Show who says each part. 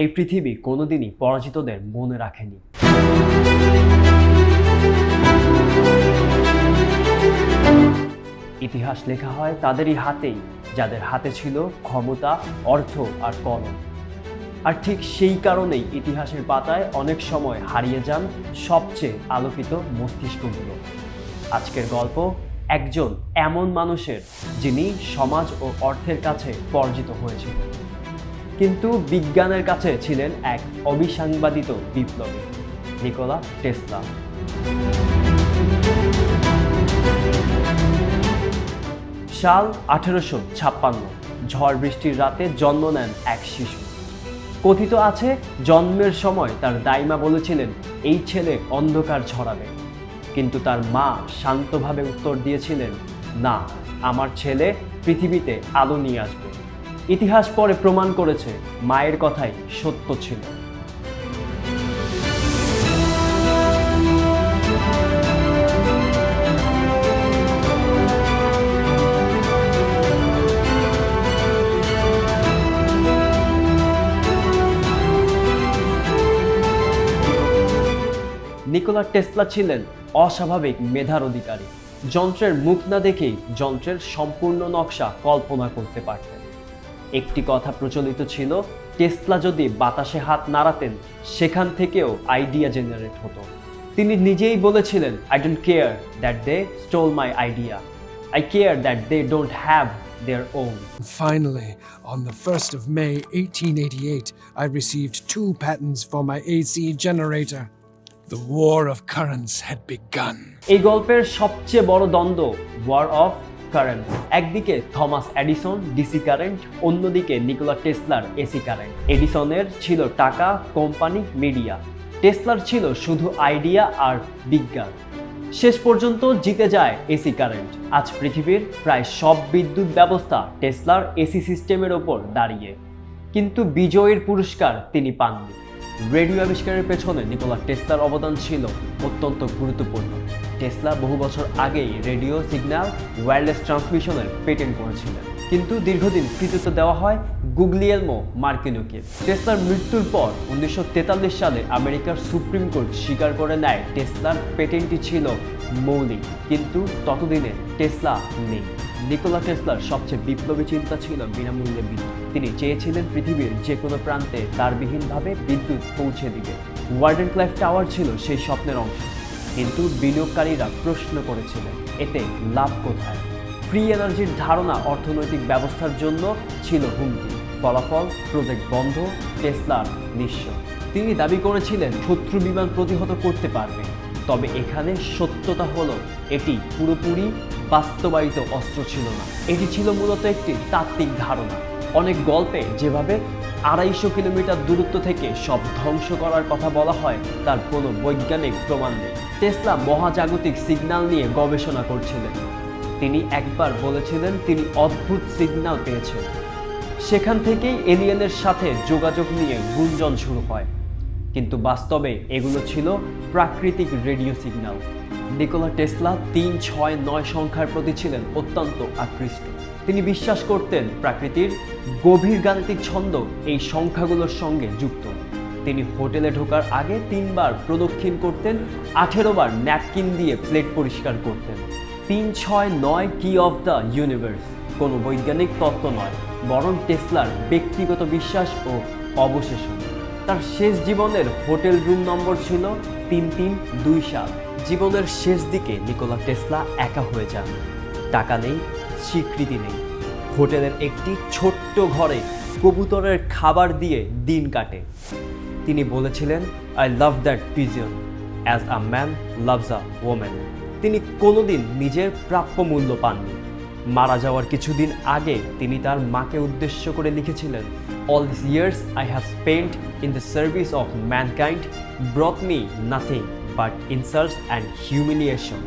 Speaker 1: এই পৃথিবী কোনোদিনই পরাজিতদের মনে রাখেনি। ইতিহাস লেখা হয় তাদেরই হাতেই, যাদের হাতে ছিল ক্ষমতা, অর্থ আর কলম। আর ঠিক সেই কারণেই ইতিহাসের পাতায় অনেক সময় হারিয়ে যান সবচেয়ে আলোকিত মস্তিষ্কগুলো। আজকের গল্প একজন এমন মানুষের যিনি সমাজ ও অর্থের কাছে পরাজিত হয়েছিলেন, কিন্তু বিজ্ঞানের কাছে ছিলেন এক অবিসংবাদিত বিপ্লবী, নিকোলা টেসলা। সাল 1856, ঝড় বৃষ্টির রাতে জন্ম নেন এক শিশু। কথিত আছে জন্মের সময় তার দাইমা বলেছিলেন এই ছেলে অন্ধকার ছড়াবে, কিন্তু তার মা শান্তভাবে উত্তর দিয়েছিলেন, না, আমার ছেলে পৃথিবীতে আলো নিয়ে আসবে। ইতিহাস পরে প্রমাণ করেছে মায়ের কথাই সত্য ছিল। নিকোলা টেসলা ছিলেন অস্বাভাবিক মেধার অধিকারী। যন্ত্রের মুখ না দেখেই যন্ত্রের সম্পূর্ণ নকশা কল্পনা করতে পারতেন। একটি কথা প্রচলিত ছিল, টেসলা যদি বাতাসে হাত নাড়াতেন সেখান থেকেও আইডিয়া জেনারেট হতো। তিনি নিজেই বলেছিলেন, I don't care that they stole my idea, I care that they don't have their own.
Speaker 2: Finally, on the 1st of May 1888, I received 2 patents for my AC generator. The war of currents had begun.
Speaker 1: এই গল্পের সবচেয়ে বড় দ্বন্দ্ব war of currents. একদিকে Thomas Edison DC current, অন্যদিকে Nikola টেসলার AC current. এডিসনের ছিল টাকা, company, media. টেসলার ছিল শুধু আইডিয়া আর বিজ্ঞান। শেষ পর্যন্ত জিতে যায় এসি কারেন্ট। আজ পৃথিবীর প্রায় সব বিদ্যুৎ ব্যবস্থা টেসলার এসি সিস্টেমের ওপর দাঁড়িয়ে, কিন্তু বিজয়ের পুরস্কার তিনি পাননি। রেডিও আবিষ্কারের পেছনে নিকোলা টেসলার অবদান ছিল অত্যন্ত গুরুত্বপূর্ণ। টেসলা বহু বছর আগেই রেডিও সিগন্যাল ওয়্যারলেস ট্রান্সমিশনের পেটেন্ট করেছিলেন, কিন্তু দীর্ঘদিন কৃতিত্ব দেওয়া হয় গুগলিয়েলমো মার্কিনোকে। টেসলার মৃত্যুর পর 1943 সালে আমেরিকার সুপ্রিম কোর্ট স্বীকার করে নেয় টেসলার পেটেন্টটি ছিল মৌলিক, কিন্তু ততদিনে টেসলা নেই। নিকোলা টেসলার সবচেয়ে বিপ্লবী চিন্তা ছিল বিনামূল্যে বিদ্যুৎ। তিনি চেয়েছিলেন পৃথিবীর যে কোনো প্রান্তে তারবিহীনভাবে বিদ্যুৎ পৌঁছে দিবে। ওয়ার্ডেন ক্লাইভ টাওয়ার ছিল সেই স্বপ্নের অংশ, কিন্তু বিনিয়োগকারীরা প্রশ্ন করেছিলেন, এতে লাভ কোথায়? ফ্রি এনার্জির ধারণা অর্থনৈতিক ব্যবস্থার জন্য ছিল হুমকি। ফলাফল, প্রজেক্ট বন্ধ, টেসলার নিঃস্ব। তিনি দাবি করেছিলেন শত্রু বিমান প্রতিহত করতে পারবে, তবে এখানে সত্যতা হলো এটি পুরোপুরি বাস্তবায়িত অস্ত্র ছিল না। এটি ছিল মূলত একটি তাত্ত্বিক ধারণা। অনেক গল্পে যেভাবে 250 কিলোমিটার দূরত্ব থেকে সব ধ্বংস করার কথা বলা হয়, তার কোনো বৈজ্ঞানিক প্রমাণ নেই। টেসলা মহাজাগতিক সিগন্যাল নিয়ে গবেষণা করছিলেন। তিনি একবার বলেছিলেন তিনি অদ্ভুত সিগন্যাল পেয়েছেন। সেখান থেকেই এলিয়েনের সাথে যোগাযোগ নিয়ে গুঞ্জন শুরু হয়, কিন্তু বাস্তবে এগুলো ছিল প্রাকৃতিক রেডিও সিগন্যাল। নিকোলা টেসলা 3, 6, 9 সংখ্যার প্রতি ছিলেন অত্যন্ত আকৃষ্ট। তিনি বিশ্বাস করতেন প্রকৃতির গভীর গাণিতিক ছন্দ এই সংখ্যাগুলোর সঙ্গে যুক্ত। তিনি হোটেলে ঢোকার আগে 3 বার প্রদক্ষিণ করতেন, 18 বার ন্যাপকিন দিয়ে প্লেট পরিষ্কার করতেন। 3, 6, 9 কি অফ দ্য ইউনিভার্স কোনো বৈজ্ঞানিক তত্ত্ব নয়, বরং টেসলার ব্যক্তিগত বিশ্বাস ও অবশেষণ। তার শেষ জীবনের হোটেল রুম নম্বর ছিল 3327। জীবনের শেষ দিকে নিকোলা টেসলা একা হয়ে যান। টাকা নেই, স্বীকৃতি নেই। হোটেলের একটি ছোট্ট ঘরে কবুতরের খাবার দিয়ে দিন কাটে। তিনি বলেছিলেন, I love that pigeon as a man loves a woman. তিনি কোনোদিন নিজের প্রাপ্য মূল্য পাননি। মারা যাওয়ার কিছুদিন আগে তিনি তার মাকে উদ্দেশ্য করে লিখেছিলেন, All these years I have spent in the service of mankind brought me nothing but insults and humiliation.